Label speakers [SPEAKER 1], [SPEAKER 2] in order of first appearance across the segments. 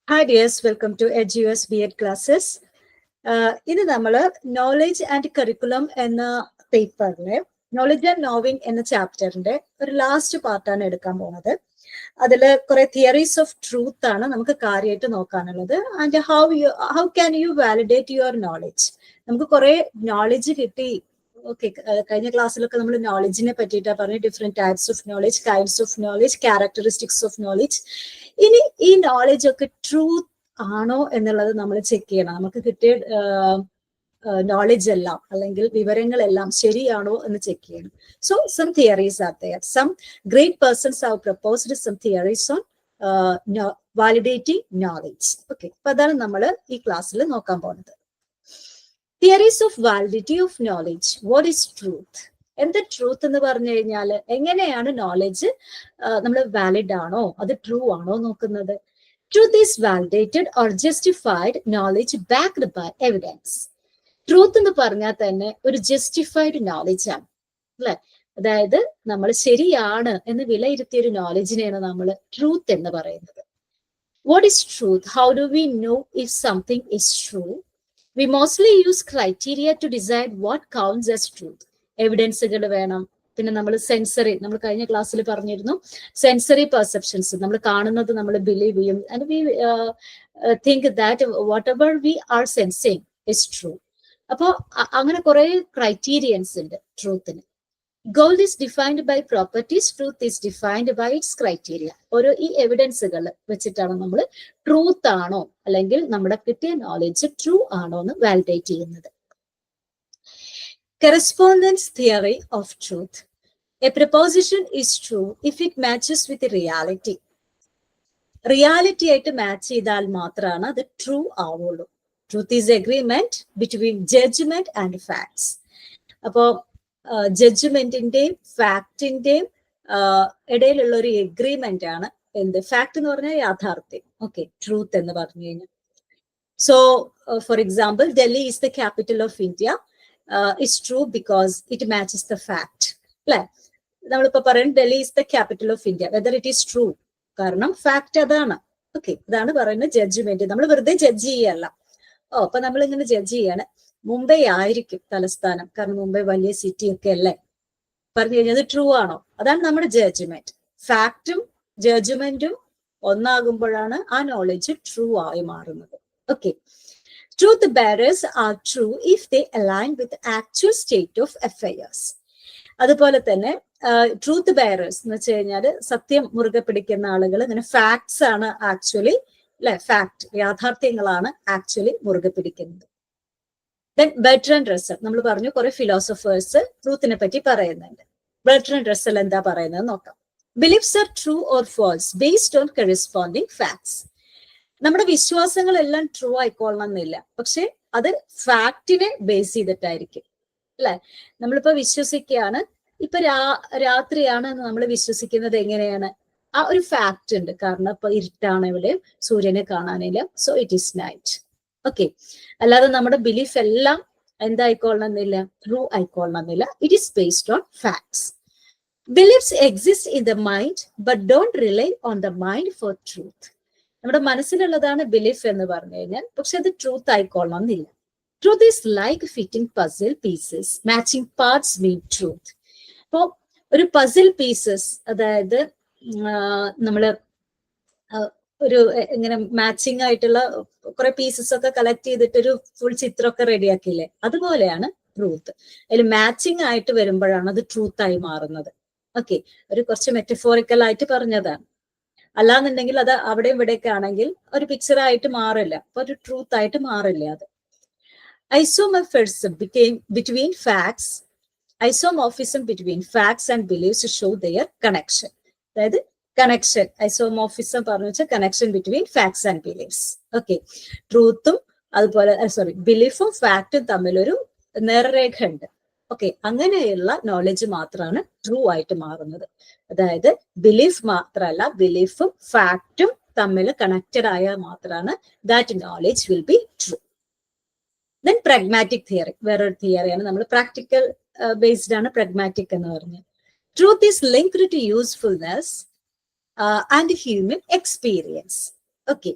[SPEAKER 1] Hi dears, welcome to EduS B.Ed classes. ഇത് നമ്മൾ knowledge and curriculum എന്ന പേപ്പറിലെ knowledge and knowing എന്ന ചാപ്റ്ററിന്റെ ഒരു ലാസ്റ്റ് പാർട്ടാണ് എടുക്കാൻ പോകുന്നത്. അതിൽ കുറെ തിയറീസ് ഓഫ് ട്രൂത്ത് ആണ് നമുക്ക് കാര്യമായിട്ട് നോക്കാനുള്ളത്. And how can you validate your knowledge. നമുക്ക് കുറെ നോളജ് കിട്ടി. ഓക്കെ, കഴിഞ്ഞ ക്ലാസ്സിലൊക്കെ നമ്മൾ നോളജിനെ പറ്റിയിട്ടാണ് പറഞ്ഞത്. Different types of knowledge, kinds of knowledge, characteristics of knowledge. ഇനി ഈ നോളജ് ഒക്കെ ട്രൂത്ത് ആണോ എന്നുള്ളത് നമ്മൾ ചെക്ക് ചെയ്യണം. നമുക്ക് കിട്ടിയ നോളജ് എല്ലാം അല്ലെങ്കിൽ വിവരങ്ങളെല്ലാം ശരിയാണോ എന്ന് ചെക്ക് ചെയ്യണം. So some theories are there. Some great persons have proposed some theories on validating knowledge. Okay, അപ്പൊ അതാണ് നമ്മൾ ഈ ക്ലാസ്സിൽ നോക്കാൻ പോകുന്നത്. Theories of validity of knowledge. What is truth? എന്താ ട്രൂത്ത് എന്ന് പറഞ്ഞു കഴിഞ്ഞാൽ എങ്ങനെയാണ് നോളജ് നമ്മൾ വാലിഡ് ആണോ, അത് ട്രൂ ആണോ നോക്കുന്നത്? Truth is validated or justified knowledge backed by evidence. Truth എന്ന് പറഞ്ഞാൽ തന്നെ ഒരു ജസ്റ്റിഫൈഡ് നോളജ് ആണ്, അല്ലെ? അതായത് നമ്മൾ ശരിയാണ് എന്ന് വിലയിരുത്തിയ ഒരു നോളജിനെയാണ് നമ്മൾ ട്രൂത്ത് എന്ന് പറയുന്നത്. What is truth? How do we know if something is true? We mostly use criteria to decide what counts as truth. എവിഡൻസുകൾ വേണം. പിന്നെ നമ്മൾ സെൻസറി, നമ്മൾ കഴിഞ്ഞ ക്ലാസ്സിൽ പറഞ്ഞിരുന്നു, സെൻസറി പെർസെപ്ഷൻസ്, നമ്മൾ കാണുന്നത് നമ്മൾ ബിലീവ് ചെയ്യും. And we think that whatever we are sensing is true. അപ്പോൾ അങ്ങനെ കുറെ ക്രൈറ്റീരിയൻസ് ഉണ്ട് ട്രൂത്തിന്. Gold is defined by properties, truth is defined by its criteria. ഓരോ ഈ എവിഡൻസുകൾ വെച്ചിട്ടാണ് നമ്മൾ ട്രൂത്ത് ആണോ അല്ലെങ്കിൽ നമ്മുടെ കിട്ടിയ നോളജ് ട്രൂ ആണോ എന്ന് വാലിഡേറ്റ് ചെയ്യുന്നത്. Correspondence theory of truth. A proposition is true if it matches with reality. Reality ആയിട്ട് മാച്ച് ചെയ്താൽ മാത്രമാണ് അത് ട്രൂ ആവുള്ളൂ. Truth is agreement between judgment and facts. അപ്പോൾ ജഡ്ജ്മെന്റിന്റെയും ഫാക്ടിന്റെയും ഇടയിലുള്ള ഒരു എഗ്രിമെന്റ് ആണ് എന്ത്? ഫാക്ട് എന്ന് പറഞ്ഞാൽ യാഥാർത്ഥ്യം. ഓക്കെ, ട്രൂത്ത് എന്ന് പറഞ്ഞു കഴിഞ്ഞാൽ. So for example, Delhi is the capital of India. It's true because it matches the fact, അല്ലെ? നമ്മളിപ്പോ പറയും Delhi is the capital of India, whether it is true, കാരണം ഫാക്ട് അതാണ്. ഓക്കെ, ഇതാണ് പറയുന്നത് ജഡ്ജ്മെന്റ്. നമ്മൾ വെറുതെ ജഡ്ജ് ചെയ്യല്ല. അപ്പൊ നമ്മൾ ഇങ്ങനെ ജഡ്ജ് ചെയ്യാണ് മുംബൈ ആയിരിക്കും തലസ്ഥാനം, കാരണം മുംബൈ വലിയ സിറ്റി ഒക്കെ അല്ലേ, പറഞ്ഞു കഴിഞ്ഞാൽ ട്രൂ ആണോ? അതാണ് നമ്മുടെ ജഡ്ജ്മെന്റ്. ഫാക്റ്റും ജഡ്ജ്മെന്റും ഒന്നാകുമ്പോഴാണ് ആ നോളജ് ട്രൂ ആയി മാറുന്നത്. Okay, truth bearers are true if they align with actual state of affairs. അതുപോലെ തന്നെ ട്രൂത്ത് ബെയറേഴ്സ് എന്ന് വെച്ച് കഴിഞ്ഞാൽ സത്യം മുറുകെ പിടിക്കുന്ന ആളുകൾ ഇങ്ങനെ ഫാക്ട്സ് ആണ് ആക്ച്വലി, അല്ലെ? ഫാക്ട്, യാഥാർത്ഥ്യങ്ങളാണ് ആക്ച്വലി മുറുകെ പിടിക്കുന്നത്. ദെൻ ബെർട്രാൻഡ് റസ്സൽ, നമ്മൾ പറഞ്ഞു കുറെ ഫിലോസഫേഴ്സ് ട്രൂത്തിനെ പറ്റി പറയുന്നുണ്ട്. ബെർട്രാൻഡ് റസ്സൽ എന്താ പറയുന്നത് നോക്കാം. Beliefs are true or false based on corresponding facts. നമ്മുടെ വിശ്വാസങ്ങളെല്ലാം ട്രൂ ആയിക്കൊള്ളണം എന്നില്ല, പക്ഷെ അത് ഫാക്റ്റിനെ ബേസ് ചെയ്തിട്ടായിരിക്കും, അല്ലെ? നമ്മളിപ്പോ വിശ്വസിക്കുകയാണ്, ഇപ്പൊ രാത്രിയാണ് നമ്മൾ വിശ്വസിക്കുന്നത് എങ്ങനെയാണ്? ആ ഒരു ഫാക്ട് ഉണ്ട്, കാരണം ഇപ്പൊ ഇരുട്ടാണ്, ഇവിടെ സൂര്യനെ കാണാനില്ല, so it is night. Okay, അല്ലാതെ നമ്മുടെ ബിലീഫ് എല്ലാം എന്തായിക്കൊള്ളണമെന്നില്ല, ട്രൂ ആയിക്കൊള്ളണമെന്നില്ല. It is based on facts. Beliefs exist in the mind but don't rely on the mind for truth. നമ്മുടെ മനസ്സിലുള്ളതാണ് ബിലീഫ് എന്ന് പറഞ്ഞു കഴിഞ്ഞാൽ, പക്ഷെ അത് ട്രൂത്ത് ആയിക്കൊള്ളണമെന്നില്ല. Truth is like fitting puzzle pieces, matching parts mean truth. അപ്പോ ഒരു പസിൽ പീസസ്, അതായത് നമ്മള് ഒരു ഇങ്ങനെ മാച്ചിങ് ആയിട്ടുള്ള കുറെ പീസസ് ഒക്കെ കളക്ട് ചെയ്തിട്ട് ഒരു ഫുൾ ചിത്രമൊക്കെ റെഡിയാക്കില്ലേ, അതുപോലെയാണ് ട്രൂത്ത്. അതിൽ മാച്ചിങ് ആയിട്ട് വരുമ്പോഴാണ് അത് ട്രൂത്ത് ആയി മാറുന്നത്. ഓക്കെ, ഒരു കുറച്ച് മെറ്റഫോറിക്കൽ ആയിട്ട് പറഞ്ഞതാണ്. അല്ലാന്നുണ്ടെങ്കിൽ അത് അവിടെ ഇവിടെയൊക്കെ ആണെങ്കിൽ ഒരു പിക്ചർ ആയിട്ട് മാറില്ല, അപ്പൊ ഒരു ട്രൂത്ത് ആയിട്ട് മാറില്ല അത്. Isomorphism between facts. Isomorphism between facts and beliefs show their connection. അതായത് കണക്ഷൻ, ഐസോമോർഫിസം പറഞ്ഞു വെച്ചാൽ connection between facts and beliefs. Okay, ട്രൂത്തും അതുപോലെ ബിലീഫും ഫാക്റ്റും തമ്മിലൊരു നേർരേഖ ഉണ്ട്. ഓക്കെ, അങ്ങനെയുള്ള നോളജ് മാത്രമാണ് ട്രൂ ആയിട്ട് മാറുന്നത്. അതായത് ബിലീഫ് മാത്രമല്ല, ബിലീഫും ഫാക്റ്റും തമ്മിൽ കണക്റ്റഡ് ആയാൽ മാത്രമാണ് that knowledge will be true. Then pragmatic theory, വേറൊരു തിയറിയാണ്. നമ്മൾ പ്രാക്ടിക്കൽ ബേസ്ഡ് ആണ് പ്രാഗ്മാറ്റിക് എന്ന് പറഞ്ഞത്. Truth is linked to usefulness and human experience. Okay.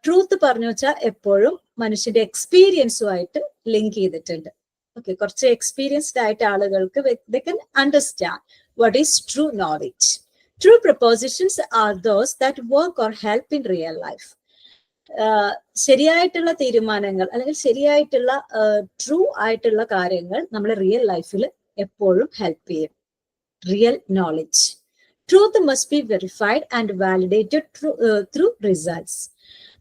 [SPEAKER 1] Truth പറഞ്ഞു വെച്ചാൽ എപ്പോഴും മനുഷ്യന്റെ എക്സ്പീരിയൻസുമായിട്ട് ലിങ്ക് ചെയ്തിട്ടുണ്ട്. ഓക്കെ, കുറച്ച് എക്സ്പീരിയൻസ്ഡ് ആയിട്ട് ആളുകൾക്ക് they can understand what is true knowledge. True propositions are those that work or help in real life. ശരിയായിട്ടുള്ള തീരുമാനങ്ങൾ അല്ലെങ്കിൽ ശരിയായിട്ടുള്ള ട്രൂ ആയിട്ടുള്ള കാര്യങ്ങൾ നമ്മുടെ റിയൽ ലൈഫിൽ എപ്പോഴും ഹെൽപ്പ് ചെയ്യും. Real knowledge. Truth must be verified and validated through results.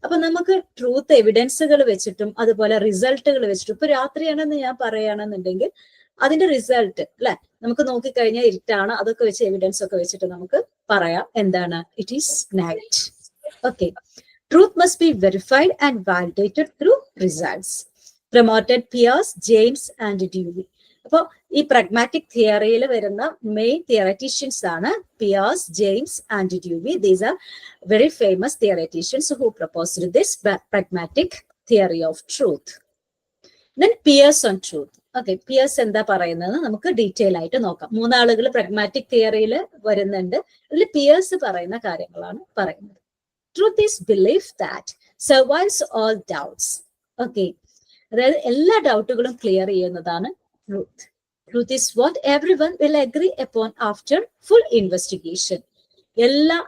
[SPEAKER 1] അപ്പൊ നമുക്ക് ട്രൂത്ത് എവിഡൻസുകൾ വെച്ചിട്ടും അതുപോലെ റിസൾട്ടുകൾ വെച്ചിട്ടും, ഇപ്പൊ രാത്രിയാണെന്ന് ഞാൻ പറയുകയാണെന്നുണ്ടെങ്കിൽ അതിന്റെ റിസൾട്ട് അല്ലെ നമുക്ക് നോക്കിക്കഴിഞ്ഞാൽ ഇരുട്ടാണ്, അതൊക്കെ വെച്ച് എവിഡൻസ് ഒക്കെ വെച്ചിട്ട് നമുക്ക് പറയാം എന്താണ്, it is night. Okay. Truth must be verified and validated through results. Promoted Peirce, James and Dewey. അപ്പോൾ ഈ പ്രഗ്മാറ്റിക് തിയറിയിൽ വരുന്ന മെയിൻ തിയററ്റീഷ്യൻസ് ആണ് Peirce, James and Dewey. These are very famous theoreticians who proposed this pragmatic theory of truth. Then Peirce on truth. Okay, Peirce എന്താ പറയുന്നത് നമുക്ക് detail ആയിട്ട് നോക്കാം. മൂന്നാളുകൾ പ്രഗ്മാറ്റിക് തിയറിയിൽ വരുന്നുണ്ട്. അതിൽ പിയേഴ്സ് പറയുന്ന കാര്യങ്ങളാണ് പറയുന്നത്. Truth is belief that survives all doubts. Okay, അതായത് എല്ലാ ഡൗട്ടുകളും ക്ലിയർ ചെയ്യുന്നതാണ് truth. Truth is what everyone will agree upon after full investigation. എല്ലാ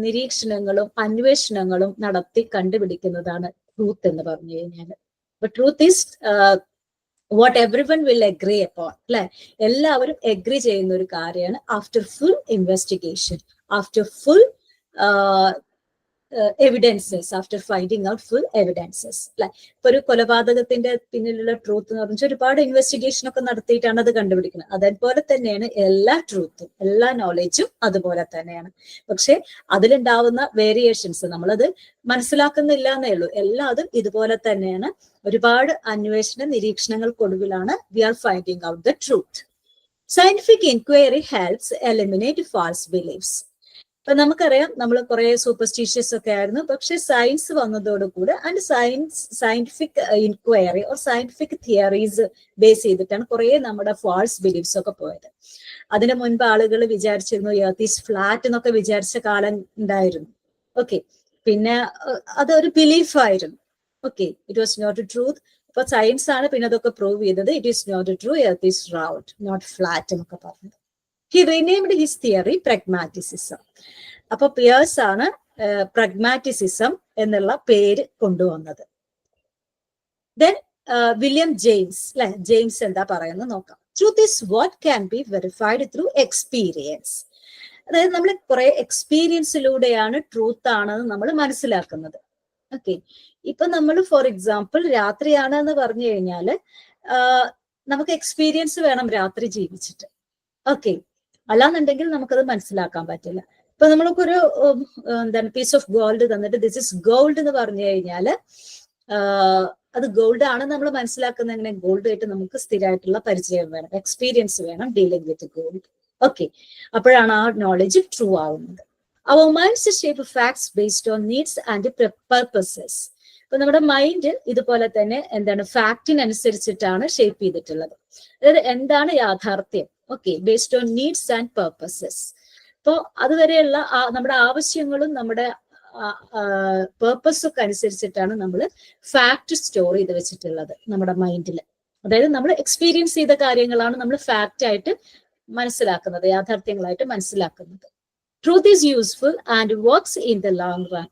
[SPEAKER 1] നിരീക്ഷണങ്ങളും അന്വേഷണങ്ങളും നടത്തി കണ്ടുപിടിക്കുന്നതാണ് ട്രൂത്ത് എന്ന് പറഞ്ഞു കഴിഞ്ഞാൽ. But truth is what everyone will agree upon. അല്ലെ, എല്ലാവരും എഗ്രി ചെയ്യുന്ന ഒരു കാര്യമാണ് after full investigation, after full evidences, after finding out full evidences. അല്ലെ, ഇപ്പൊ ഒരു കൊലപാതകത്തിന്റെ പിന്നിലുള്ള ട്രൂത്ത് എന്ന് പറഞ്ഞാൽ ഒരുപാട് ഇൻവെസ്റ്റിഗേഷൻ ഒക്കെ നടത്തിയിട്ടാണ് അത് കണ്ടുപിടിക്കുന്നത്. അതേപോലെ തന്നെയാണ് എല്ലാ ട്രൂത്തും, എല്ലാ നോളജും അതുപോലെ തന്നെയാണ്. പക്ഷെ അതിലുണ്ടാവുന്ന വേരിയേഷൻസ് നമ്മളത് മനസ്സിലാക്കുന്നില്ല എന്നേ ഉള്ളൂ. എല്ലാതും ഇതുപോലെ തന്നെയാണ്. ഒരുപാട് അന്വേഷണ നിരീക്ഷണങ്ങൾക്കൊടുവിലാണ് we are finding out the truth. Scientific enquiry helps eliminate false beliefs. ഇപ്പൊ നമുക്കറിയാം നമ്മൾ കുറെ സൂപ്പർസ്റ്റീഷ്യസ് ഒക്കെ ആയിരുന്നു. പക്ഷെ സയൻസ് വന്നതോടുകൂടെ and scientific inquiry or scientific theories base ചെയ്തിട്ടാണ് കുറെ നമ്മുടെ ഫാൾസ് ബിലീഫ്സ് ഒക്കെ പോയത്. അതിനു മുൻപ് ആളുകൾ വിചാരിച്ചിരുന്നു എർത്ത് ഈസ് ഫ്ലാറ്റ് എന്നൊക്കെ വിചാരിച്ച കാലം ഉണ്ടായിരുന്നു. ഓക്കെ, പിന്നെ അതൊരു ബിലീഫായിരുന്നു. Okay, it was not a truth. അപ്പൊ സയൻസ് ആണ് പിന്നെ അതൊക്കെ പ്രൂവ് ചെയ്തത്. It is not a true, earth is round, not flat എന്നൊക്കെ പറഞ്ഞത്. He renamed his theory pragmatism. അപ്പൊ പിയേഴ്സ് ആണ് പ്രഗ്മാറ്റിസിസം എന്നുള്ള പേര് കൊണ്ടുവന്നത്. ദെൻ വില്യം ജെയിംസ്, അല്ലെ, ജെയിംസ് എന്താ പറയുന്നത് നോക്കാം. Truth is what can be verified through experience. അതായത് നമ്മൾ കുറെ എക്സ്പീരിയൻസിലൂടെയാണ് ട്രൂത്ത് ആണെന്ന് നമ്മൾ മനസ്സിലാക്കുന്നത്. ഓക്കെ, ഇപ്പൊ നമ്മൾ ഫോർ എക്സാമ്പിൾ രാത്രിയാണ് എന്ന് പറഞ്ഞു കഴിഞ്ഞാല് നമുക്ക് എക്സ്പീരിയൻസ് വേണം രാത്രി ജീവിച്ചിട്ട്. ഓക്കെ, അല്ലാന്നുണ്ടെങ്കിൽ നമുക്കത് മനസ്സിലാക്കാൻ പറ്റില്ല. ഇപ്പൊ നമ്മൾക്കൊരു എന്താണ് പീസ് ഓഫ് ഗോൾഡ് തന്നിട്ട് ദിസ് ഇസ് ഗോൾഡ് എന്ന് പറഞ്ഞു കഴിഞ്ഞാല് അത് ഗോൾഡ് ആണ് നമ്മൾ മനസ്സിലാക്കുന്നത് എങ്ങനെ? ഗോൾഡ് ആയിട്ട് നമുക്ക് സ്ഥിരമായിട്ടുള്ള പരിചയം വേണം, എക്സ്പീരിയൻസ് വേണം ഡീലിംഗ് വിത്ത് ഗോൾഡ്. ഓക്കെ, അപ്പോഴാണ് ആ നോളജ് ട്രൂ ആവുന്നത്. അവർ minds shape facts based on needs and purposes. ഇപ്പൊ നമ്മുടെ മൈൻഡ് ഇതുപോലെ തന്നെ എന്താണ് ഫാക്റ്റിനനുസരിച്ചിട്ടാണ് ഷേപ്പ് ചെയ്തിട്ടുള്ളത്. അതായത് എന്താണ് യാഥാർത്ഥ്യം, okay, based on needs and purposes. അപ്പോ അതുവരെയുള്ള നമ്മുടെ ആവശ്യങ്ങളും നമ്മുടെ പേർപ്പസും ഒക്കെ അനുസരിച്ചിട്ടാണ് നമ്മൾ ഫാക്ട് സ്റ്റോർ ചെയ്ത് വെച്ചിട്ടുള്ളത് നമ്മുടെ മൈൻഡിൽ. അതായത് നമ്മൾ എക്സ്പീരിയൻസ് ചെയ്ത കാര്യങ്ങളാണ് നമ്മൾ ഫാക്റ്റ് ആയിട്ട് മനസ്സിലാക്കുന്നത്, യാഥാർത്ഥ്യങ്ങളായിട്ട് മനസ്സിലാക്കുന്നത്. Truth is useful and works in the long run.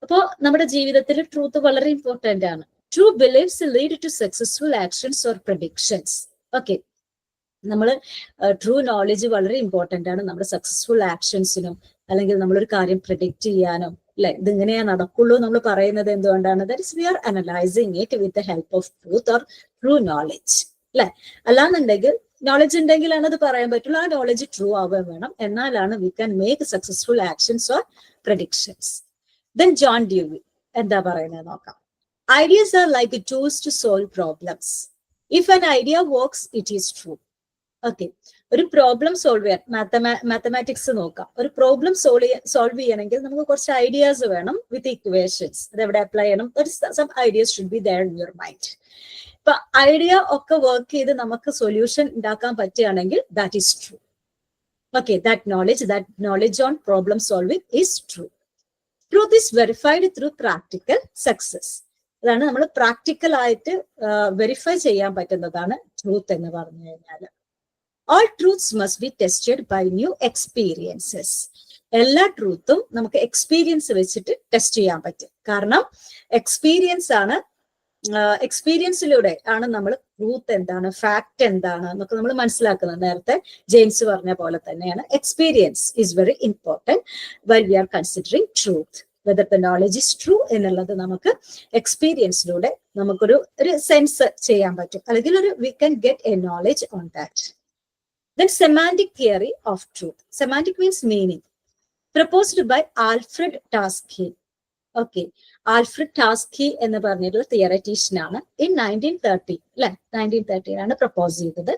[SPEAKER 1] അപ്പോ നമ്മുടെ ജീവിതത്തിൽ ട്രൂത്ത് വളരെ ഇമ്പോർട്ടന്റ് ആണ്. True beliefs lead to successful actions or predictions. Okay, നമ്മൾ ട്രൂ നോളജ് വളരെ ഇമ്പോർട്ടന്റ് ആണ് നമ്മുടെ സക്സസ്ഫുൾ ആക്ഷൻസിനും അല്ലെങ്കിൽ നമ്മളൊരു കാര്യം പ്രിഡിക്റ്റ് ചെയ്യാനും. അല്ലെ, ഇതിങ്ങനെയാ നടക്കുള്ളൂ നമ്മൾ പറയുന്നത് എന്തുകൊണ്ടാണ്? That is we are analysing it with the help of truth or true knowledge. അല്ലെ, അല്ലാന്നുണ്ടെങ്കിൽ നോളജ് ഉണ്ടെങ്കിലാണ് അത് പറയാൻ പറ്റുള്ളൂ. ആ നോളജ് ട്രൂ ആവാൻ വേണം, എന്നാലാണ് we can make successful actions or predictions. Then John Dewey എന്താ പറയുന്നത് നോക്കാം. Ideas are like tools to solve problems. If an idea works it is true. Okay, ഒരു പ്രോബ്ലം സോൾവ് ചെയ്യാൻ മാത്തമാറ്റിക്സ് നോക്കാം. ഒരു പ്രോബ്ലം സോൾവ് ചെയ്യണമെങ്കിൽ നമുക്ക് കുറച്ച് ഐഡിയാസ് വേണം വിത്ത് ഇക്വേഷൻസ്. അതെവിടെ അപ്ലൈ ചെയ്യണം? Some ideas should be there in your mind. ഇപ്പൊ ഐഡിയ ഒക്കെ വർക്ക് ചെയ്ത് നമുക്ക് സൊല്യൂഷൻ ഉണ്ടാക്കാൻ പറ്റുകയാണെങ്കിൽ that is true. Okay, that knowledge on problem solving is true. Truth is verified through practical success. അതാണ് നമ്മൾ പ്രാക്ടിക്കൽ ആയിട്ട് വെരിഫൈ ചെയ്യാൻ പറ്റുന്നതാണ് ട്രൂത്ത് എന്ന് പറഞ്ഞു കഴിഞ്ഞാൽ. All truths must be tested by new experiences. എല്ലാ ട്രൂത്തും നമുക്ക് എക്സ്പീരിയൻസ് വെച്ചിട്ട് ടെസ്റ്റ് ചെയ്യാൻ പറ്റും. കാരണം എക്സ്പീരിയൻസിലൂടെ ആണ് നമ്മൾ ട്രൂത്ത് എന്താണ്, ഫാക്ട് എന്താണ് എന്നൊക്കെ നമ്മൾ മനസ്സിലാക്കുന്നത്. നേരത്തെ ജെയിംസ് പറഞ്ഞ പോലെ തന്നെയാണ് experience is very important while we R considering truth. Whether the knowledge is true എന്നുള്ളത് നമുക്ക് എക്സ്പീരിയൻസിലൂടെ നമുക്കൊരു സെൻസ് ചെയ്യാൻ പറ്റും, അല്ലെങ്കിൽ we can get A knowledge on that. Then semantic theory of truth. Semantic means meaning. Proposed by Alfred Tarski. Okay. Alfred Tarski എന്ന് പറഞ്ഞൊരു തിയററ്റീഷ്യൻ ആണ്. In 1930, അല്ലെ 1930 ആണ് പ്രപ്പോസ് ചെയ്തത്.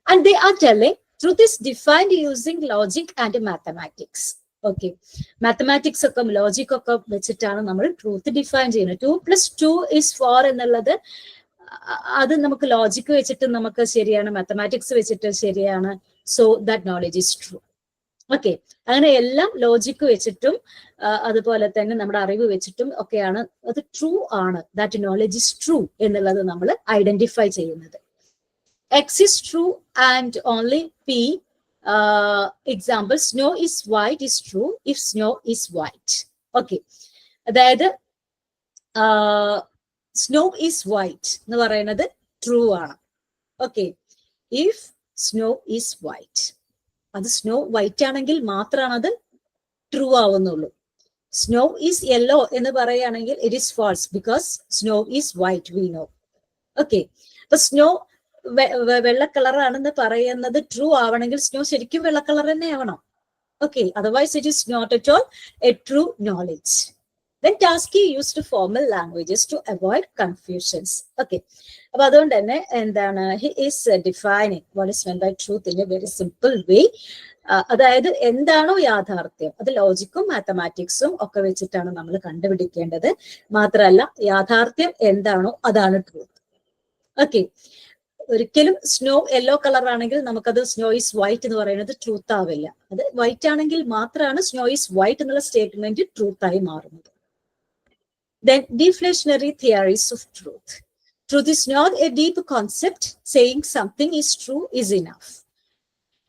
[SPEAKER 1] And they are telling truth is defined using logic and mathematics. Okay. Mathematics ഒക്കെ logic ഒക്കെ വെച്ചിട്ടാണ് നമ്മൾ ട്രൂത്ത് ഡിഫൈൻ ചെയ്യുന്നത്. 2 + 2 is 4 എന്നുള്ളത് അത് നമുക്ക് ലോജിക്ക് വെച്ചിട്ട് നമുക്ക് ശരിയാണ്, മാത്തമാറ്റിക്സ് വെച്ചിട്ട് ശരിയാണ്. So that knowledge is true. Okay, അങ്ങനെ എല്ലാം ലോജിക്ക് വെച്ചിട്ടും അതുപോലെ തന്നെ നമ്മുടെ അറിവ് വെച്ചിട്ടും ഒക്കെയാണ് അത് ട്രൂ ആണ്. ദാറ്റ് നോളജ് ഈസ് ട്രൂ എന്നുള്ളത് നമ്മൾ ഐഡന്റിഫൈ ചെയ്യുന്നത്. X is true and only P. Example, snow is white is true if snow is white. Okay, അതായത് സ്നോ ഈസ് വൈറ്റ് എന്ന് പറയുന്നത് ട്രൂ ആണ്. Okay, if snow is white, അത് snow white ആണെങ്കിൽ മാത്രമാണ് അത് ട്രൂ ആവുന്നുള്ളൂ. സ്നോ ഈസ് യെല്ലോ എന്ന് പറയുകയാണെങ്കിൽ it is false, because snow is white we know. Okay, അപ്പൊ സ്നോ വെള്ള കളറാണെന്ന് പറയുന്നത് ട്രൂ ആവണമെങ്കിൽ സ്നോ ശരിക്കും വെള്ള കളർ തന്നെ ആവണം. Okay, otherwise it is not at all a true knowledge. Then Tarski used formal languages to avoid confusions. Okay, അപ്പൊ അതുകൊണ്ട് തന്നെ എന്താണ്, he is defining what is meant by truth in a very simple way. അതായത് എന്താണോ യാഥാർത്ഥ്യം അത് ലോജിക്കും മാത്തമാറ്റിക്സും ഒക്കെ വെച്ചിട്ടാണ് നമ്മൾ കണ്ടുപിടിക്കേണ്ടത്. മാത്രമല്ല യാഥാർത്ഥ്യം എന്താണോ അതാണ് ട്രൂത്ത്. ഓക്കെ, ഒരിക്കലും സ്നോ യെല്ലോ കളർ ആണെങ്കിൽ നമുക്കത് സ്നോ ഈസ് വൈറ്റ് എന്ന് പറയുന്നത് ട്രൂത്ത് ആവില്ല. അത് വൈറ്റ് ആണെങ്കിൽ മാത്രമാണ് സ്നോ ഈസ് വൈറ്റ് എന്നുള്ള സ്റ്റേറ്റ്മെന്റ് ട്രൂത്ത് ആയി മാറുന്നത്. Then deflationary theories of truth. Truth is not a deep concept. Saying something is true is enough.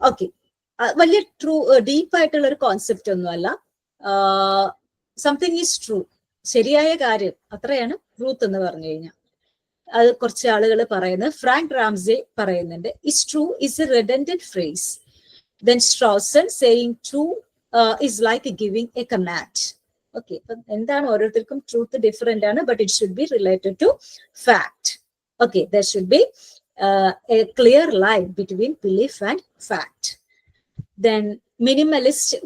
[SPEAKER 1] Okay, വലിയ ട്രൂ ഡീപ്പ് ആയിട്ടുള്ള ഒരു കോൺസെപ്റ്റ് ഒന്നുമല്ല. സംതിങ് ഈസ് ട്രൂ, ശരിയായ കാര്യം, അത്രയാണ് ട്രൂത്ത് എന്ന് പറഞ്ഞു കഴിഞ്ഞാൽ. അത് കുറച്ച് ആളുകൾ പറയുന്നത്, ഫ്രാങ്ക് റാംസെ പറയുന്നുണ്ട്, is true is a redundant phrase. Then Strawson saying true is like giving a command. Okay, അപ്പൊ എന്താണ്, ഓരോരുത്തർക്കും ട്രൂത്ത് ഡിഫറെന്റ് ആണ്, but it should be related to fact. Okay, there should be a clear line between belief and fact. Then minimalist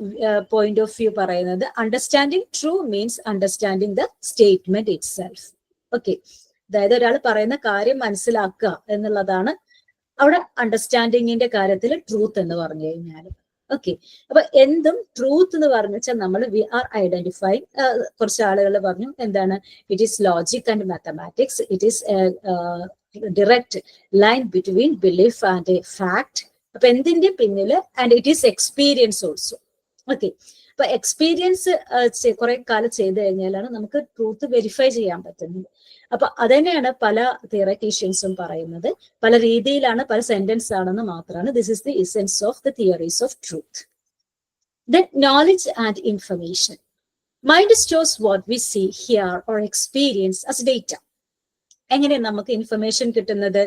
[SPEAKER 1] point of view പറയുന്നത്, understanding true means understanding the statement itself. Okay, അതായത് ഒരാൾ പറയുന്ന കാര്യം മനസ്സിലാക്കുക എന്നുള്ളതാണ് അവിടെ അണ്ടർസ്റ്റാൻഡിങ്ങിന്റെ കാര്യത്തിൽ truth എന്ന് പറഞ്ഞു കഴിഞ്ഞാൽ. ഓക്കെ, അപ്പൊ എന്തും ട്രൂത്ത് എന്ന് പറഞ്ഞു വെച്ചാൽ നമ്മൾ വി ആർ ഐഡന്റിഫൈങ്. കുറച്ച് ആളുകൾ പറഞ്ഞു എന്താണ്, it is logic and mathematics, it is direct line between belief and fact. അപ്പൊ എന്തിന്റെ പിന്നില്, and it is experience also. Okay, അപ്പൊ എക്സ്പീരിയൻസ് കുറെ കാലം ചെയ്ത് കഴിഞ്ഞാലാണ് നമുക്ക് ട്രൂത്ത് വെരിഫൈ ചെയ്യാൻ പറ്റുന്നത്. അപ്പൊ അതന്നെയാണ് പല തിയററ്റീഷ്യൻസും പറയുന്നത്. പല രീതിയിലാണ്, പല സെന്റൻസ് ആണെന്ന് മാത്രമാണ്. This is the essence of the theories of truth. Then knowledge and information. Mind stores what we see, hear or experience as data. എങ്ങനെ നമുക്ക് ഇൻഫർമേഷൻ കിട്ടുന്നത്?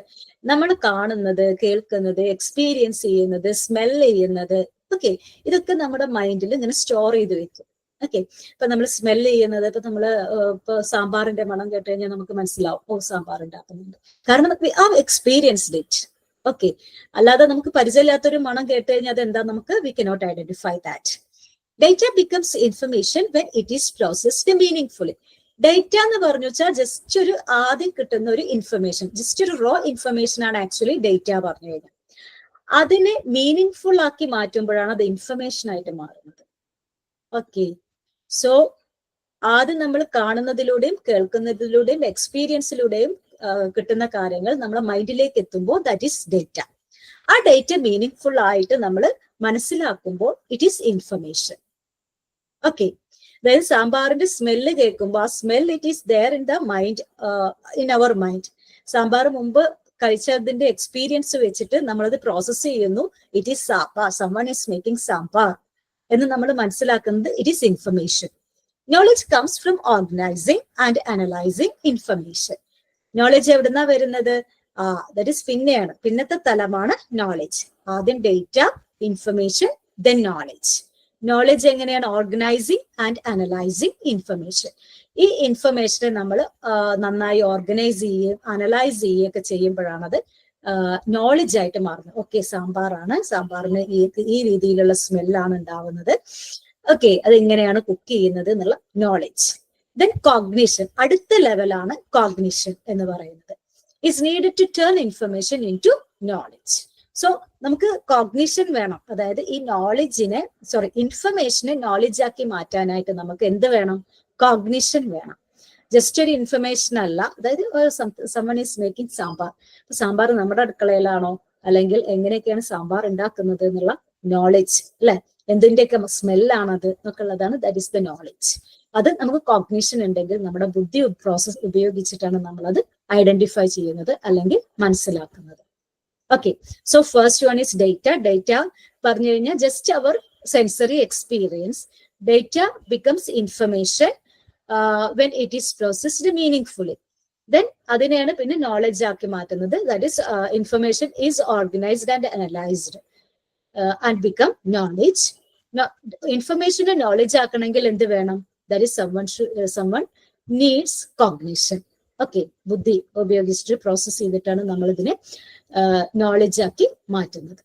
[SPEAKER 1] നമ്മൾ കാണുന്നത്, കേൾക്കുന്നത്, എക്സ്പീരിയൻസ് ചെയ്യുന്നത്, സ്മെൽ ചെയ്യുന്നത്, ഓക്കെ, ഇതൊക്കെ നമ്മുടെ മൈൻഡിൽ ഇങ്ങനെ സ്റ്റോർ ചെയ്ത് വെക്കും. ഓക്കെ, ഇപ്പൊ നമ്മൾ സ്മെല് ചെയ്യുന്നത്, ഇപ്പൊ നമ്മള് ഇപ്പൊ സാമ്പാറിന്റെ മണം കേട്ട് കഴിഞ്ഞാൽ നമുക്ക് മനസ്സിലാവും, ഓ സാമ്പാർ ഉണ്ടാക്കുന്നുണ്ട്, കാരണം we have experienced it. Okay, അല്ലാതെ നമുക്ക് പരിചയമില്ലാത്തൊരു മണം കേട്ട് കഴിഞ്ഞാൽ അതെന്താ, നമുക്ക് we cannot identify that. Data becomes information when it is processed മീനിങ്ഫുള്ളി. Data എന്ന് പറഞ്ഞു വെച്ചാൽ ജസ്റ്റ് ഒരു ആദ്യം കിട്ടുന്ന ഒരു ഇൻഫർമേഷൻ, ജസ്റ്റ് ഒരു റോ ഇൻഫർമേഷൻ ആണ് ആക്ച്വലി ഡേറ്റ പറഞ്ഞു കഴിഞ്ഞാൽ. അതിനെ മീനിങ് ഫുൾ ആക്കി മാറ്റുമ്പോഴാണ് അത് ഇൻഫർമേഷൻ ആയിട്ട് മാറുന്നത്. ഓക്കെ, സോ ആദ്യം നമ്മൾ കാണുന്നതിലൂടെയും കേൾക്കുന്നതിലൂടെയും എക്സ്പീരിയൻസിലൂടെയും കിട്ടുന്ന കാര്യങ്ങൾ നമ്മളെ മൈൻഡിലേക്ക് എത്തുമ്പോൾ ദാറ്റ് ഈസ് ഡേറ്റ. ആ ഡേറ്റ മീനിങ് ഫുൾ ആയിട്ട് നമ്മൾ മനസ്സിലാക്കുമ്പോൾ ഇറ്റ് ഈസ് ഇൻഫർമേഷൻ. ഓക്കെ, അതായത് സാമ്പാറിന്റെ സ്മെല്ല് കേൾക്കുമ്പോൾ ആ smell it is there in the mind, in our mind. Sambar മുമ്പ് കഴിച്ചതിന്റെ എക്സ്പീരിയൻസ് വെച്ചിട്ട് നമ്മളത് പ്രോസസ് ചെയ്യുന്നു. It is sambar, someone is making sambar എന്ന് നമ്മൾ മനസ്സിലാക്കുന്നത് it is information. Knowledge comes from organising and analysing information. Knowledge എവിടുന്നാ വരുന്നത്? ദാറ്റ് ഈസ് പിന്നത്തെ തലമാണ് നോളജ്. ആദ്യം data, information, then knowledge. Knowledge എങ്ങനെയാണ്? Organising and analysing information. ഈ ഇൻഫർമേഷനെ നമ്മൾ നന്നായി ഓർഗനൈസ് ചെയ്യുകയും അനലൈസ് ചെയ്യുകയൊക്കെ ചെയ്യുമ്പോഴാണ് അത് നോളജ് ആയിട്ട് മാറുന്നത്. ഓക്കെ, സാമ്പാറാണ്, സാമ്പാറിന് ഈ രീതിയിലുള്ള സ്മെല്ലാണ് ഉണ്ടാവുന്നത്, ഓക്കെ, അത് എങ്ങനെയാണ് കുക്ക് ചെയ്യുന്നത് എന്നുള്ള നോളജ്. ദെൻ കോഗ്നിഷൻ, അടുത്ത ലെവലാണ് കോഗ്നിഷൻ എന്ന് പറയുന്നത്. Is needed to turn information into knowledge. So നമുക്ക് കോഗ്നിഷൻ വേണം, അതായത് ഈ ഇൻഫർമേഷനെ നോളജ് ആക്കി മാറ്റാനായിട്ട് നമുക്ക് എന്ത് വേണം? കോഗ്നിഷൻ വേണം. ജസ്റ്റ് ഒരു ഇൻഫർമേഷൻ അല്ല. അതായത് someone is making sambar. Sambar നമ്മുടെ അടുക്കളയിലാണോ, അല്ലെങ്കിൽ എങ്ങനെയൊക്കെയാണ് സാമ്പാർ ഉണ്ടാക്കുന്നത് എന്നുള്ള നോളജ്, അല്ലെ, എന്തിന്റെയൊക്കെ സ്മെല്ലാണത് എന്നൊക്കെ ഉള്ളതാണ്, ദാറ്റ് ഇസ് ദ നോളജ്. അത് നമുക്ക് കോഗ്നിഷൻ ഉണ്ടെങ്കിൽ നമ്മുടെ ബുദ്ധി പ്രോസസ് ഉപയോഗിച്ചിട്ടാണ് നമ്മളത് ഐഡന്റിഫൈ ചെയ്യുന്നത് അല്ലെങ്കിൽ മനസ്സിലാക്കുന്നത്. Okay, so first one is data. Data പറഞ്ഞു കഴിഞ്ഞാൽ just our sensory experience. Data becomes information when it is processed meaningfully. Then അതിനെയാണ് പിന്നെ നോളജ് ആക്കി മാറ്റുന്നത്. That is information is organised and analysed and become knowledge. ഇൻഫർമേഷനെ knowledge ആക്കണമെങ്കിൽ എന്ത് വേണം? That is someone needs cognition. Okay, ബുദ്ധി ഉപയോഗിച്ചിട്ട് പ്രോസസ് ചെയ്തിട്ടാണ് നമ്മൾ ഇതിനെ നോളജ് ആക്കി മാറ്റുന്നത്.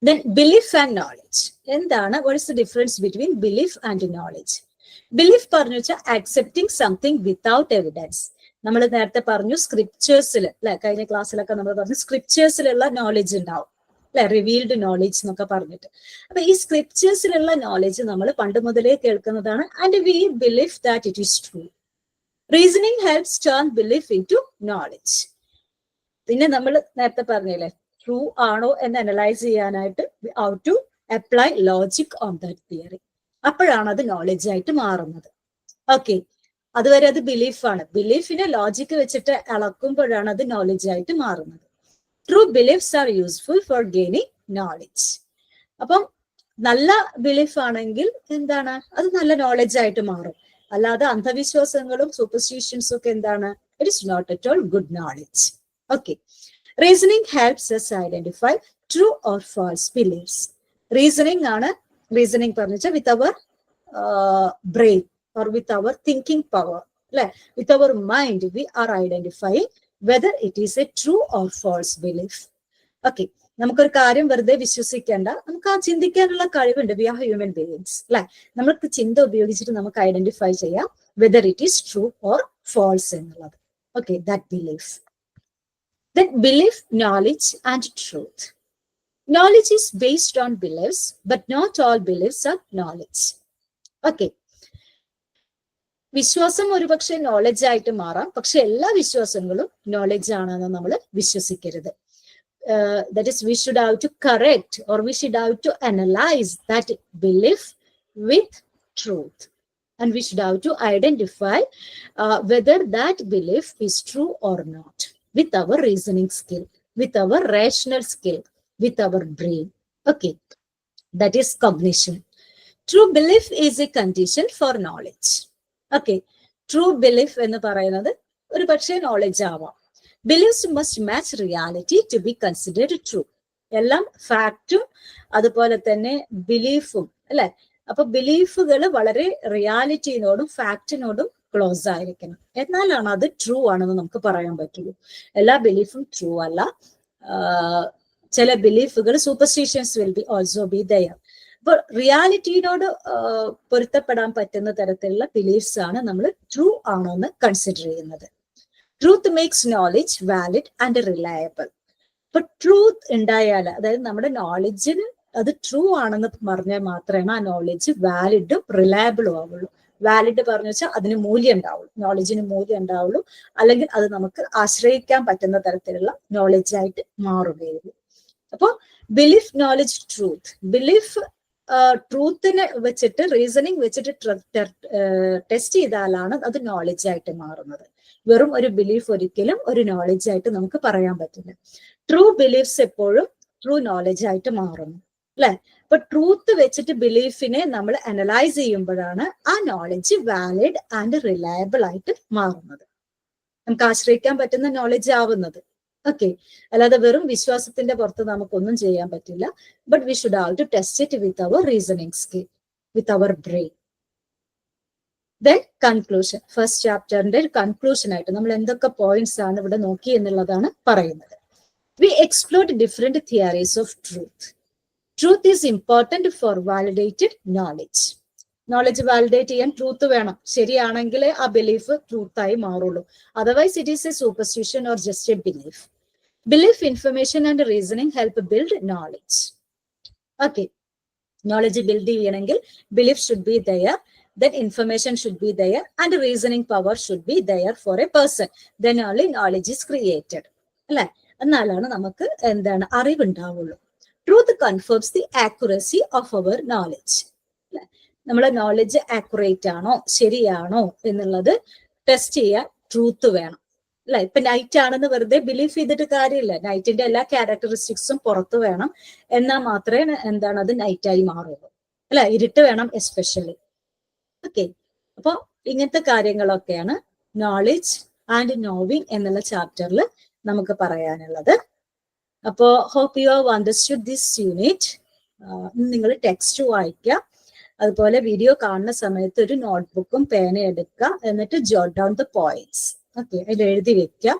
[SPEAKER 1] Then belief and knowledge. എന്താണ്? What is the difference between belief and knowledge? Belief പറഞ്ഞു വെച്ചാൽ ആക്സെപ്റ്റിംഗ് സംതിങ് വിത്തൗട്ട് എവിഡൻസ്. നമ്മൾ നേരത്തെ പറഞ്ഞു സ്ക്രിപ്റ്റേഴ്സിൽ, അല്ലെ, കഴിഞ്ഞ ക്ലാസ്സിലൊക്കെ നമ്മൾ പറഞ്ഞു സ്ക്രിപ്റ്റേഴ്സിലുള്ള നോളജ് ഉണ്ടാവും, അല്ലെ, റിവീൽഡ് നോളജ് എന്നൊക്കെ പറഞ്ഞിട്ട്. അപ്പൊ ഈ സ്ക്രിപ്റ്റേഴ്സിലുള്ള നോളജ് നമ്മൾ പണ്ട് മുതലേ കേൾക്കുന്നതാണ്. And we believe that it is true. Reasoning helps turn belief into knowledge. പിന്നെ നമ്മൾ നേരത്തെ പറഞ്ഞില്ലേ, ട്രൂ ആണോ എന്ന് അനലൈസ് ചെയ്യാനായിട്ട് how to apply logic on that theory. അപ്പോഴാണ് അത് നോളജ് ആയിട്ട് മാറുന്നത്. ഓക്കെ, അതുവരെ അത് ബിലീഫാണ്. ബിലീഫിനെ ലോജിക്ക് വെച്ചിട്ട് അളക്കുമ്പോഴാണ് അത് നോളജ് ആയിട്ട് മാറുന്നത്. True beliefs R useful for gaining knowledge. അപ്പം നല്ല ബിലീഫ് ആണെങ്കിൽ എന്താണ്? അത് നല്ല നോളജ് ആയിട്ട് മാറും. അല്ലാതെ അന്ധവിശ്വാസങ്ങളും സൂപ്പർസ്റ്റിഷൻസും ഒക്കെ എന്താണ്? It is not at all good knowledge. Okay, reasoning helps us identify true or false beliefs. Reasoning ആണ്. റീസണിങ് പറഞ്ഞു വെച്ചാൽ with our brain or with our thinking power, അല്ലെ, with our mind we are identifying whether it is a true or false belief. Okay, നമുക്കൊരു കാര്യം വെറുതെ വിശ്വസിക്കേണ്ട, നമുക്ക് ആ ചിന്തിക്കാനുള്ള കഴിവുണ്ട്. വി ആർ ഹ്യൂമൻ ബീയിങ്സ്, അല്ലെ, നമുക്ക് ചിന്ത ഉപയോഗിച്ചിട്ട് നമുക്ക് ഐഡന്റിഫൈ ചെയ്യാം whether it is true or false എന്നുള്ളത്. Okay, that belief. Then belief, knowledge and truth. Knowledge is based on beliefs, but not all beliefs are knowledge. Okay. വിശ്വാസം ഒരുപക്ഷെ knowledge ആയിട്ട് മാറാം, പക്ഷെ എല്ലാ വിശ്വാസങ്ങളും നോളജ് ആണെന്ന് നമ്മൾ വിശ്വസിക്കരുത്. That is, we should have to correct or we should have to analyze that belief with truth. And we should have to identify whether that belief is true or not with our reasoning skill, with our rational skill, with our brain. Okay, that is cognition. True belief is a condition for knowledge. Okay, true belief എന്ന് പറയുന്നത് ഒരു പക്ഷേ knowledge ആവാം. Beliefs must match reality to be considered true. എല്ലാം ഫാക്റ്റും അതുപോലെ തന്നെ ബിലീഫും, അല്ലെ. അപ്പൊ ബിലീഫുകൾ വളരെ റിയാലിറ്റിനോടും ഫാക്റ്റിനോടും ക്ലോസ് ആയിരിക്കണം, എന്നാലാണ് അത് ട്രൂ ആണെന്ന് നമുക്ക് പറയാൻ പറ്റുള്ളൂ. എല്ലാ ബിലീഫും ട്രൂ അല്ല. ചില ബിലീഫുകൾ, superstitions will be also be there. അപ്പൊ റിയാലിറ്റിയോട് പൊരുത്തപ്പെടാൻ പറ്റുന്ന തരത്തിലുള്ള ബിലീഫ്സ് ആണ് നമ്മൾ ട്രൂ ആണോ എന്ന് കൺസിഡർ ചെയ്യുന്നത്. Truth makes knowledge valid and reliable. ഇപ്പൊ ട്രൂത്ത് ഉണ്ടായാൽ, അതായത് നമ്മുടെ നോളജിന് അത് ട്രൂ ആണെന്ന് പറഞ്ഞാൽ മാത്രമേ ആ നോളജ് വാലിഡും റിലയബിളും ആവുള്ളൂ. വാലിഡ് പറഞ്ഞു വെച്ചാൽ അതിന് മൂല്യം ഉണ്ടാവുള്ളൂ, നോളജിന് മൂല്യം ഉണ്ടാവുള്ളൂ, അല്ലെങ്കിൽ അത് നമുക്ക് ആശ്രയിക്കാൻ പറ്റുന്ന തരത്തിലുള്ള നോളജ് ആയിട്ട് മാറുകയുള്ളൂ. അപ്പോൾ ബിലീഫ്, നോളജ്, ട്രൂത്ത്. ബിലീഫ് ട്രൂത്തിനെ വെച്ചിട്ട് റീസണിങ് വെച്ചിട്ട് ടെസ്റ്റ് ചെയ്താലാണ് അത് നോളജ് ആയിട്ട് മാറുന്നത്. വെറും ഒരു ബിലീഫ് ഒരിക്കലും ഒരു നോളജ് ആയിട്ട് നമുക്ക് പറയാൻ പറ്റില്ല. ട്രൂ ബിലീഫ്സ് എപ്പോഴും ട്രൂ നോളജ് ആയിട്ട് മാറുന്നു അല്ലെ. അപ്പൊ ട്രൂത്ത് വെച്ചിട്ട് ബിലീഫിനെ നമ്മൾ അനലൈസ് ചെയ്യുമ്പോഴാണ് ആ നോളജ് വാലിഡ് ആൻഡ് റിലയബിൾ ആയിട്ട് മാറുന്നത്, നമുക്ക് ആശ്രയിക്കാൻ പറ്റുന്ന നോളജ് ആവുന്നത്. ഓക്കെ, അല്ലാതെ വെറും വിശ്വാസത്തിന്റെ പുറത്ത് നമുക്കൊന്നും ചെയ്യാൻ പറ്റില്ല. But we should have to test it with our reasoning skill, with our brain. Then conclusion, first ചാപ്റ്ററിന്റെ കൺക്ലൂഷൻ ആയിട്ട് നമ്മൾ എന്തൊക്കെ പോയിന്റ്സ് ആണ് ഇവിടെ നോക്കി എന്നുള്ളതാണ് പറയുന്നത്. We explored different theories of truth. Truth is important for validated knowledge. Knowledge validate ചെയ്യാൻ ട്രൂത്ത് വേണം. ശരിയാണെങ്കിൽ ആ ബിലീഫ് ട്രൂത്തായി മാറുള്ളൂ. Otherwise it is a superstition or just a belief. Belief, information and reasoning help build knowledge. Okay, knowledge build ചെയ്യണമെങ്കിൽ belief should be there, then information should be there, and reasoning power should be there for a person. Then only knowledge is created. അല്ലെ, എന്നാലാണ് നമുക്ക് എന്താണ് അറിവുണ്ടാവുള്ളൂ. Truth confirms the accuracy of our knowledge. നമ്മളെ knowledge accurate ആണോ ശരിയാണോ എന്നുള്ളത് test ചെയ്യാൻ ട്രൂത്ത് വേണം അല്ലെ. ഇപ്പൊ നൈറ്റ് ആണെന്ന് വെറുതെ ബിലീവ് ചെയ്തിട്ട് കാര്യമില്ല. നൈറ്റിന്റെ എല്ലാ ക്യാരക്ടറിസ്റ്റിക്സും പുറത്ത് വേണം, എന്നാൽ മാത്രമേ എന്താണ് അത് നൈറ്റായി മാറുള്ളൂ അല്ലെ. ഇരുട്ട് വേണം എസ്പെഷ്യലി. ഓക്കെ, അപ്പൊ ഇങ്ങനത്തെ കാര്യങ്ങളൊക്കെയാണ് നോളജ് ആൻഡ് നോവിങ് എന്നുള്ള ചാപ്റ്ററിൽ നമുക്ക് പറയാനുള്ളത്. അപ്പോ hope you have understood this unit. നിങ്ങൾ ടെക്സ്റ്റ് വായിക്കുക, അതുപോലെ വീഡിയോ കാണുന്ന സമയത്ത് ഒരു നോട്ട്ബുക്കും പേന എടുക്കുക, എന്നിട്ട് jot down the points. Okay, അതിൽ എഴുതി വെക്കുക.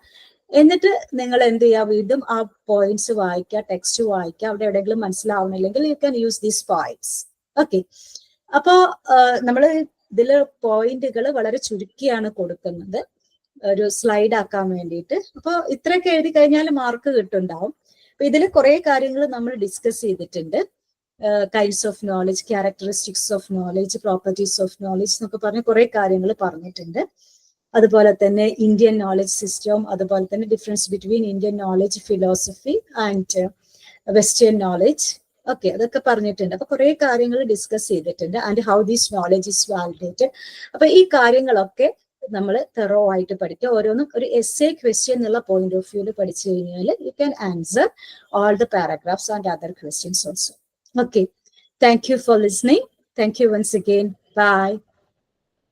[SPEAKER 1] എന്നിട്ട് നിങ്ങൾ എന്ത് ചെയ്യുക, വീണ്ടും ആ പോയിന്റ്സ് വായിക്കുക, ടെക്സ്റ്റ് വായിക്കുക. അവിടെ എവിടെയെങ്കിലും മനസ്സിലാവുന്നില്ലെങ്കിൽ you can use these points. Okay, അപ്പോ നമ്മൾ ഇതില് പോയിന്റുകൾ വളരെ ചുരുക്കിയാണ് കൊടുക്കുന്നത്, ഒരു സ്ലൈഡ് ആക്കാൻ വേണ്ടിയിട്ട്. അപ്പൊ ഇത്രയൊക്കെ എഴുതി കഴിഞ്ഞാൽ മാർക്ക് കിട്ടുന്നുണ്ടാവും. അപ്പൊ ഇതിൽ കുറെ കാര്യങ്ങൾ നമ്മൾ ഡിസ്കസ് ചെയ്തിട്ടുണ്ട്. Kinds of knowledge, characteristics of knowledge, properties of knowledge എന്നൊക്കെ പറഞ്ഞ് കുറെ കാര്യങ്ങൾ പറഞ്ഞിട്ടുണ്ട്. അതുപോലെ തന്നെ ഇന്ത്യൻ നോളജ് സിസ്റ്റം, അതുപോലെ തന്നെ difference between Indian knowledge philosophy and western knowledge, okay, അതൊക്കെ പറഞ്ഞിട്ടുണ്ട്. അപ്പൊ കുറെ കാര്യങ്ങൾ ഡിസ്കസ് ചെയ്തിട്ടുണ്ട്. And how this knowledge is validated. അപ്പൊ ഈ കാര്യങ്ങളൊക്കെ നമ്മൾ തെറോ ആയിട്ട് പഠിക്കുക. ഓരോന്നും ഒരു എസ്സേ ക്വസ്റ്റ്യൻ എന്നുള്ള പോയിന്റ് ഓഫ് വ്യൂല് പഠിച്ചു കഴിഞ്ഞാൽ you can answer all the paragraphs and other questions also. Okay, thank you for listening. Thank you once again. By.